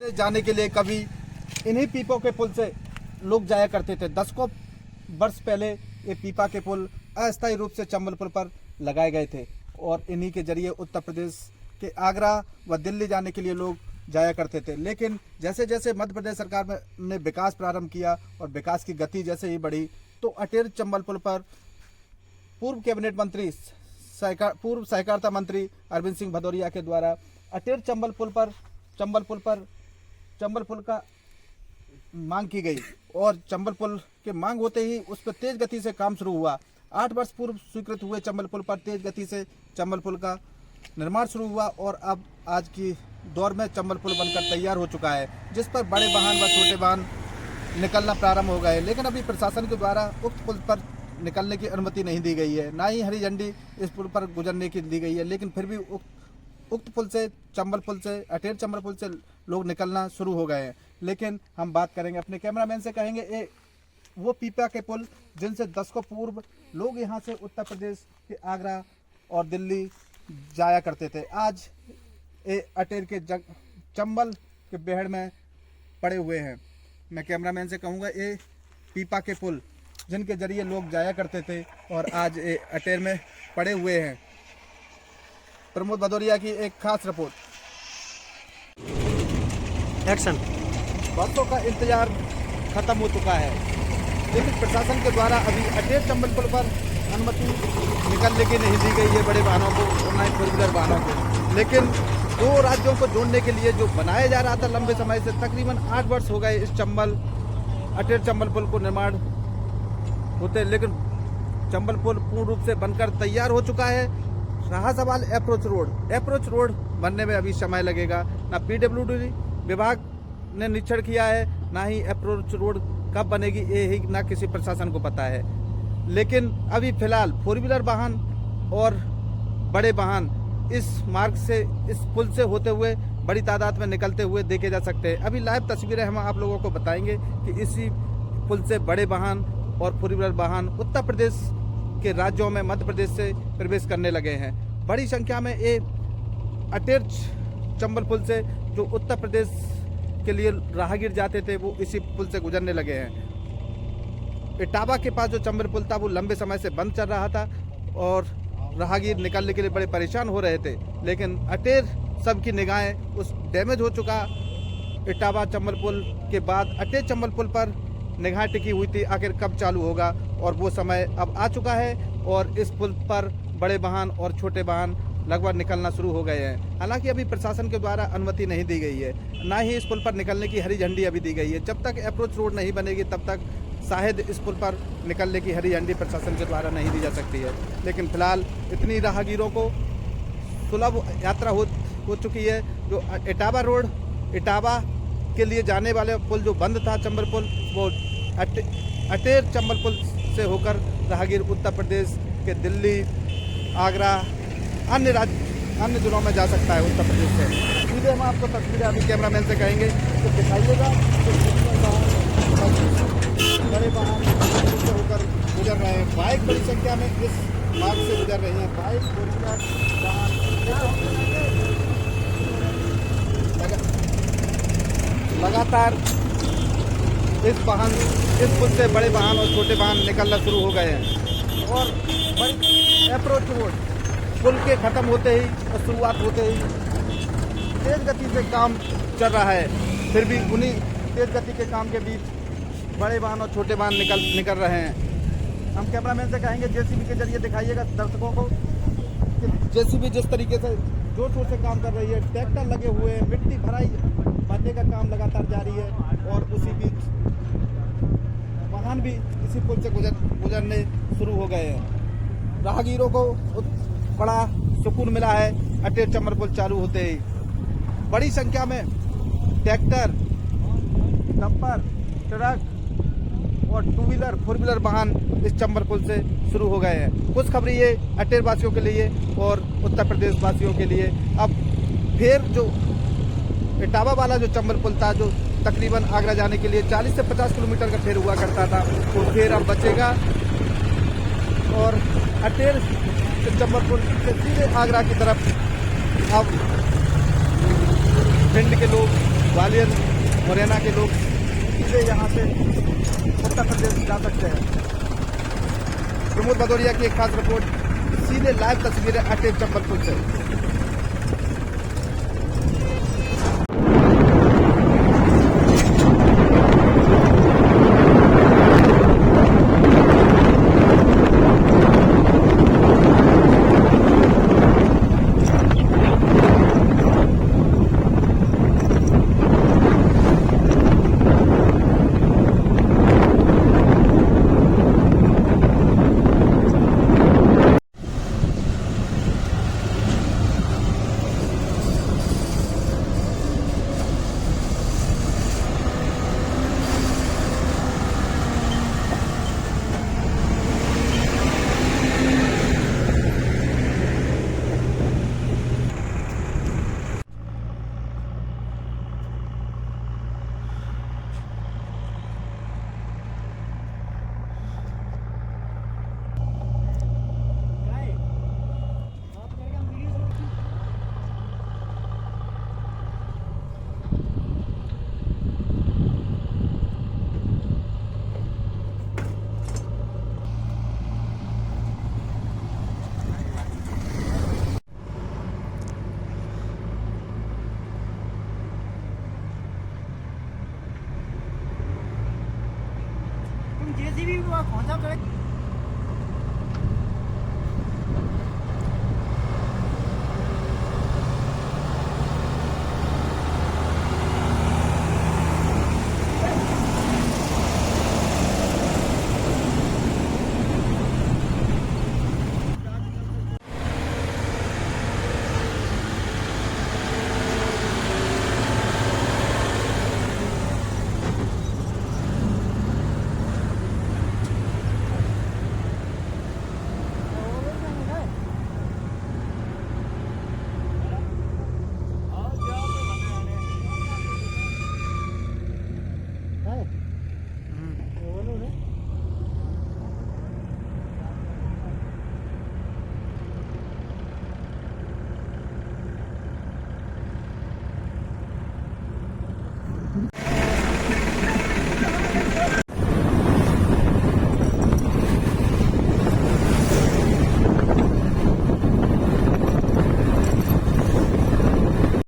जाने के लिए कभी इन्हीं पीपों के पुल से लोग जाया करते थे। 10 वर्ष पहले ये पीपा के पुल अस्थायी रूप से चंबल पुल पर लगाए गए थे और इन्हीं के जरिए उत्तर प्रदेश के आगरा व दिल्ली जाने के लिए लोग जाया करते थे। लेकिन जैसे जैसे मध्य प्रदेश सरकार ने विकास प्रारंभ किया और विकास की गति जैसे ही बढ़ी तो अटेर चंबल पुल पर पूर्व कैबिनेट मंत्री पूर्व सहकारिता मंत्री अरविंद सिंह भदौरिया के द्वारा अटेर चंबल पुल का मांग की गई और चंबल पुल के मांग होते ही उस पर तेज गति से काम शुरू हुआ। 8 वर्ष पूर्व स्वीकृत हुए चंबल पुल पर तेज गति से चंबल पुल का निर्माण शुरू हुआ और अब आज की दौर में चंबल पुल बनकर तैयार हो चुका है, जिस पर बड़े वाहन व छोटे वाहन निकलना प्रारंभ हो गए। लेकिन अभी प्रशासन के द्वारा उक्त पुल पर निकलने की अनुमति नहीं दी गई है, ना ही हरी झंडी इस पुल पर गुजरने की दी गई है। लेकिन फिर भी उक्त पुल से अटेर चंबल पुल से लोग निकलना शुरू हो गए हैं। लेकिन हम बात करेंगे अपने कैमरामैन से, कहेंगे वो पीपा के पुल जिनसे 10 पूर्व लोग यहाँ से उत्तर प्रदेश के आगरा और दिल्ली जाया करते थे, आज अटेर के चंबल के बेहड़ में पड़े हुए हैं। मैं कैमरामैन से कहूँगा ये पीपा के पुल जिनके जरिए लोग जाया करते थे और आज ये अटेर में पड़े हुए हैं। प्रमोद भदौरिया की एक खास रिपोर्ट। एक्शन। बरसों का इंतजार खत्म हो चुका है, लेकिन प्रशासन के द्वारा अभी अटेर चंबल पुल पर अनुमति निकलने की नहीं दी गई है बड़े वाहनों को और न ही 4 व्हीलर वाहनों को। लेकिन 2 राज्यों को जोड़ने के लिए जो बनाया जा रहा था लंबे समय से, तकरीबन 8 वर्ष हो गए इस अटेर चंबल पुल को निर्माण होते, लेकिन चंबल पुल पूर्ण रूप से बनकर तैयार हो चुका है। रहा सवाल अप्रोच रोड बनने में अभी समय लगेगा। ना PWD विभाग ने निरीक्षण किया है, ना ही अप्रोच रोड कब बनेगी ये ही ना किसी प्रशासन को पता है। लेकिन अभी फिलहाल 4 व्हीलर वाहन और बड़े वाहन इस मार्ग से, इस पुल से होते हुए बड़ी तादाद में निकलते हुए देखे जा सकते हैं। अभी लाइव तस्वीरें हम आप लोगों को बताएंगे कि इसी पुल से बड़े वाहन और 4 व्हीलर वाहन उत्तर प्रदेश के राज्यों में मध्य प्रदेश से प्रवेश करने लगे हैं। बड़ी संख्या में ये अटेर चंबल पुल से जो उत्तर प्रदेश के लिए राहगीर जाते थे वो इसी पुल से गुजरने लगे हैं। इटावा के पास जो चंबल पुल था वो लंबे समय से बंद चल रहा था और राहगीर निकलने के लिए बड़े परेशान हो रहे थे। लेकिन अटेर सबकी निगाहें उस डैमेज हो चुका इटावा चंबल पुल के बाद अटेर चंबल पुल पर निगाह टिकी हुई थी, आखिर कब चालू होगा, और वो समय अब आ चुका है और इस पुल पर बड़े वाहन और छोटे वाहन लगभग निकलना शुरू हो गए हैं। हालांकि अभी प्रशासन के द्वारा अनुमति नहीं दी गई है, ना ही इस पुल पर निकलने की हरी झंडी अभी दी गई है। जब तक अप्रोच रोड नहीं बनेगी तब तक शायद इस पुल पर निकलने की हरी झंडी प्रशासन के द्वारा नहीं दी जा सकती है। लेकिन फिलहाल इतनी राहगीरों को सुलभ यात्रा हो चुकी है। जो इटावा के लिए जाने वाले पुल जो बंद था चंबल पुल, वो अटेर चंबल पुल से होकर राहगीर उत्तर प्रदेश के दिल्ली, आगरा, अन्य जिलों में जा सकता है उत्तर प्रदेश से। सीधे हम आपको तस्वीरें अभी कैमरामैन से कहेंगे तो दिखाइएगा। बड़े वाहन से होकर गुजर रहे हैं, बाइक बड़ी संख्या में इस मार्ग से गुजर रही हैं। बाइक, 4 व्हीलर वाहन लगातार इस पुल से बड़े वाहन और छोटे वाहन निकलना शुरू हो गए हैं। और बड़ी अप्रोच रोड पुल के खत्म होते ही और शुरुआत होते ही तेज गति से काम चल रहा है। फिर भी उन्हीं तेज गति के काम के बीच बड़े वाहन और छोटे वाहन निकल रहे हैं। हम कैमरामैन से कहेंगे JCB के जरिए दिखाइएगा दर्शकों को कि JCB जिस तरीके से जोर शोर से काम कर रही है, ट्रैक्टर लगे हुए हैं, मिट्टी भरने का काम लगातार जारी है और उसी बीच वाहन भी इसी पुल से गुजरने शुरू हो गए हैं। राहगीरों को बड़ा सुकून मिला है अटेर चंबल पुल चालू होते ही। बड़ी संख्या में ट्रैक्टर, डंपर, ट्रक और 2 व्हीलर, 4 व्हीलर वाहन इस चंबल पुल से शुरू हो गए हैं। कुछ खबरें ये अटेर वासियों के लिए और उत्तर प्रदेश वासियों के लिए। अब फिर जो इटावा वाला जो चंबल पुल था जो तकरीबन आगरा जाने के लिए 40 से 50 किलोमीटर का फेर हुआ करता था, वो फेर अब बचेगा और अटेर चंबल पुल से सीधे आगरा की तरफ अब भिंड के लोग ग्वालियर मुरैना के लोग सीधे यहाँ से उत्तर प्रदेश जा सकते हैं। प्रमोद भदौरिया की एक खास रिपोर्ट, सीधे लाइव तस्वीरें अटेर चंबलपुर से। जेसीबी को खोजा करे